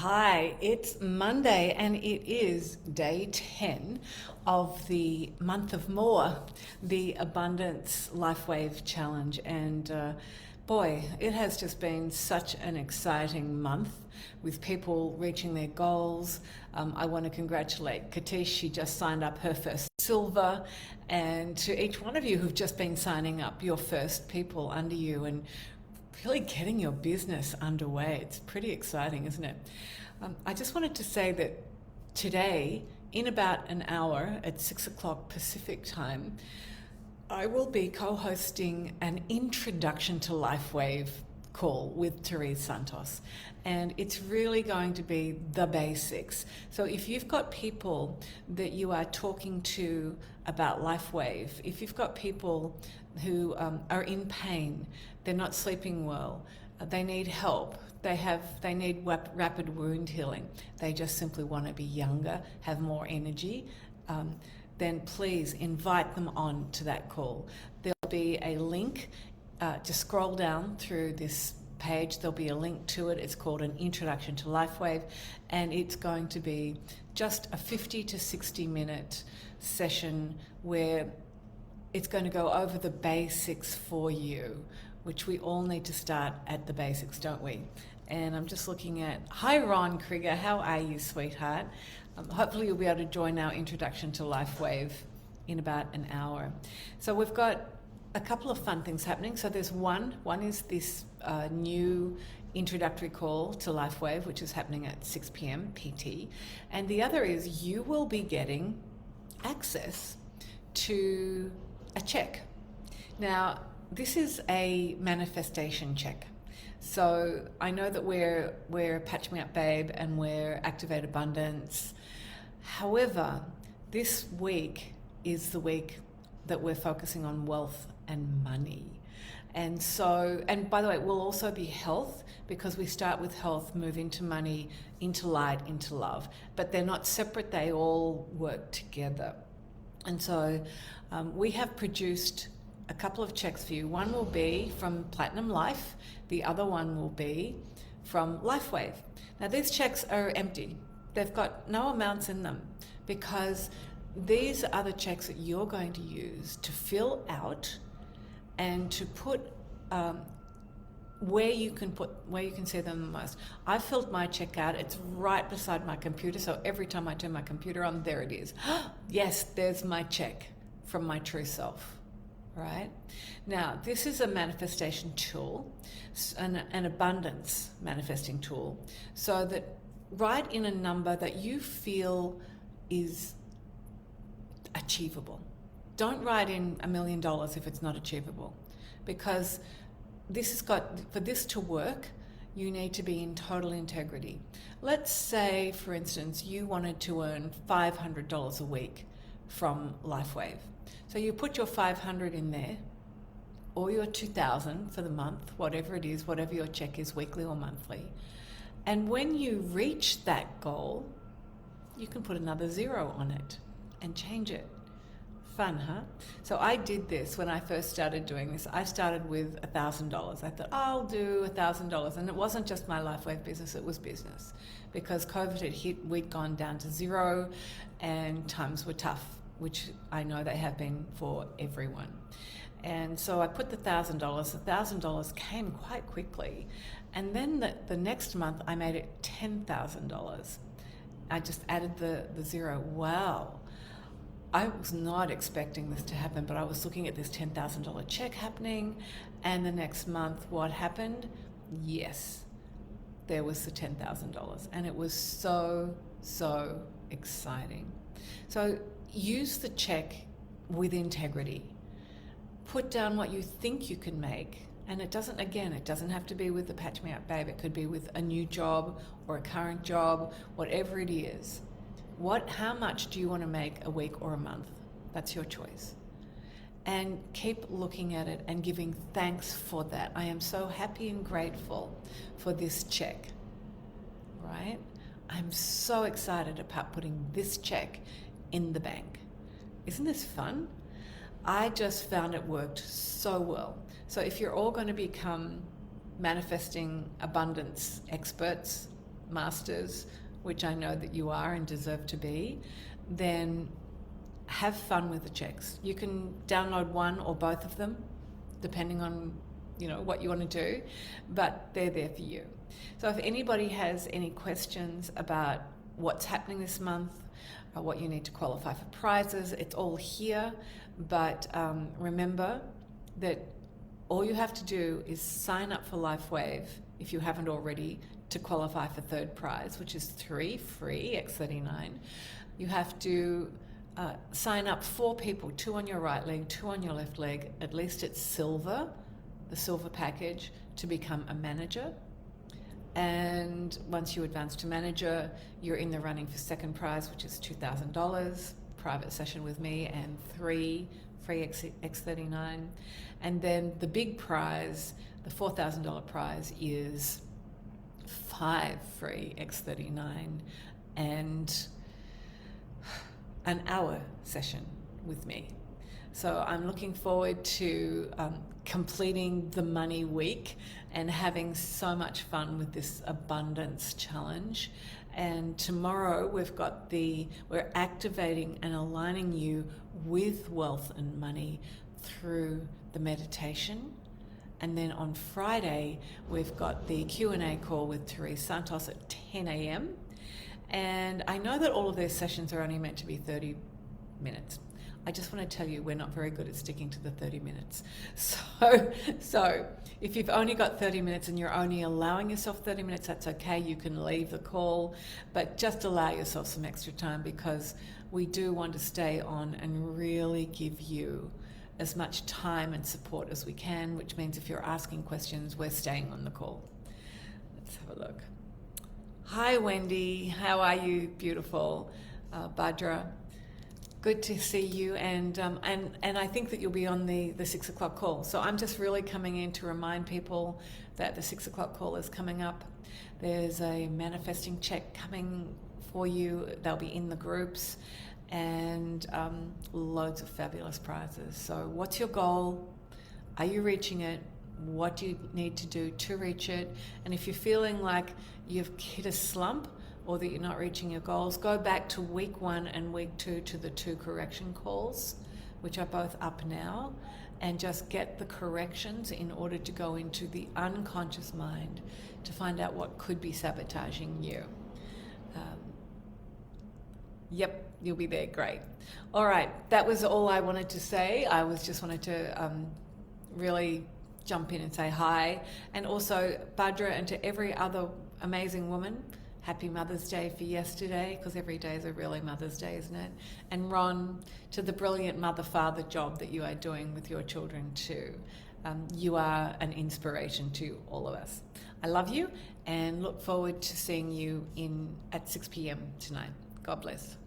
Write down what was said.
Hi, it's Monday and it is day 10 of the month of more, the Abundance LifeWave Challenge. And boy, it has just been such an exciting month with people reaching their goals. I want to congratulate Katish. She just signed up her first silver. And to each one of you who've just been signing up your first people under you and really getting your business underway. It's pretty exciting, isn't it? I just wanted to say that today, in about an hour at 6 o'clock Pacific time, I will be co-hosting an introduction to LifeWave call with Therese Santos. And it's really going to be the basics. So if you've got people that you are talking to about LifeWave, if you've got people who are in pain, they're not sleeping well, they need help, they need rapid wound healing, they just simply want to be younger, have more energy, then please invite them on to that call. There'll be a link, just scroll down through this page, there'll be a link to it. It's called an Introduction to LifeWave, and it's going to be just a 50 to 60 minute session where it's going to go over the basics for you, which we all need to start at the basics, don't we? And I'm just looking at, hi Ron Krieger, how are you, sweetheart? Hopefully you'll be able to join our Introduction to LifeWave in about an hour. So we've got a couple of fun things happening. So there's one is this new introductory call to LifeWave, which is happening at 6 p.m. PT. And the other is you will be getting access to a check. Now, this is a manifestation check. So I know that we're Patch Me Up Babe and we're Activate Abundance. However, this week is the week that we're focusing on wealth and money. And so, and by the way, it will also be health, because we start with health, move into money, into light, into love. But they're not separate, they all work together. And so we have produced a couple of checks for you. One will be from Platinum Life, the other one will be from LifeWave. Now these checks are empty. They've got no amounts in them, because these are the checks that you're going to use to fill out and to put where you can see them the most. I've filled my check out. It's right beside my computer, so every time I turn my computer on, there it is. Yes, there's my check from my true self. Right? Now, this is a manifestation tool, an abundance manifesting tool, so that write in a number that you feel is achievable. Don't write in $1 million if it's not achievable, because for this to work, you need to be in total integrity. Let's say, for instance, you wanted to earn $500 a week from LifeWave. So you put your 500 in there, or your 2,000 for the month, whatever it is, whatever your check is, weekly or monthly. And when you reach that goal, you can put another 0 on it and change it. Fun, huh? So I did this when I first started doing this. I started with $1,000. I thought, I'll do $1,000. And it wasn't just my LifeWave business, it was business. Because COVID had hit, we'd gone down to 0 and times were tough, which I know they have been for everyone. And so I put the $1,000. The $1,000 came quite quickly. And then the next month I made it $10,000. I just added the 0. Wow. I was not expecting this to happen, but I was looking at this $10,000 check happening, and the next month what happened? Yes, there was the $10,000, and it was so exciting. So use the check with integrity. Put down what you think you can make, and it doesn't have to be with the Patch Me Up Babe. It could be with a new job or a current job, whatever it is. How much do you want to make a week or a month? That's your choice. And keep looking at it and giving thanks for that. I am so happy and grateful for this check, right? I'm so excited about putting this check in the bank. Isn't this fun? I just found it worked so well. So if you're all going to become manifesting abundance experts, masters, which I know that you are and deserve to be, then have fun with the checks. You can download one or both of them, depending on what you want to do, but they're there for you. So if anybody has any questions about what's happening this month, or what you need to qualify for prizes, it's all here. But remember that all you have to do is sign up for LifeWave, if you haven't already, to qualify for third prize, which is 3 free X39. You have to sign up 4 people, 2 on your right leg, 2 on your left leg. At least it's silver, the silver package, to become a manager. And once you advance to manager, you're in the running for second prize, which is $2,000, private session with me, and 3 free X39. And then the big prize, the $4,000 prize, is 5 free X39 and an hour session with me. So I'm looking forward to completing the money week and having so much fun with this abundance challenge. And tomorrow we're activating and aligning you with wealth and money through the meditation. And then on Friday, we've got the Q&A call with Therese Santos at 10 a.m. And I know that all of their sessions are only meant to be 30 minutes. I just want to tell you, we're not very good at sticking to the 30 minutes. So if you've only got 30 minutes and you're only allowing yourself 30 minutes, that's okay. You can leave the call, but just allow yourself some extra time, because we do want to stay on and really give you as much time and support as we can, which means if you're asking questions, we're staying on the call. Let's have a look. Hi, Wendy. How are you? Beautiful. Badra. Good to see you, and I think that you'll be on the 6 o'clock call. So I'm just really coming in to remind people that the 6 o'clock call is coming up. There's a manifesting check coming for you. They'll be in the groups, and loads of fabulous prizes. So what's your goal? Are you reaching it? What do you need to do to reach it? And if you're feeling like you've hit a slump, or that you're not reaching your goals, go back to week 1 and week 2 to the 2 correction calls, which are both up now, and just get the corrections in order to go into the unconscious mind to find out what could be sabotaging you. Yep, you'll be there. Great. All right, that was all I wanted to say. I just wanted to really jump in and say hi. And also, Badra, and to every other amazing woman, happy Mother's Day for yesterday, because every day is a really Mother's Day, isn't it? And Ron, to the brilliant mother-father job that you are doing with your children too. You are an inspiration to all of us. I love you and look forward to seeing you at 6 p.m. tonight. God bless.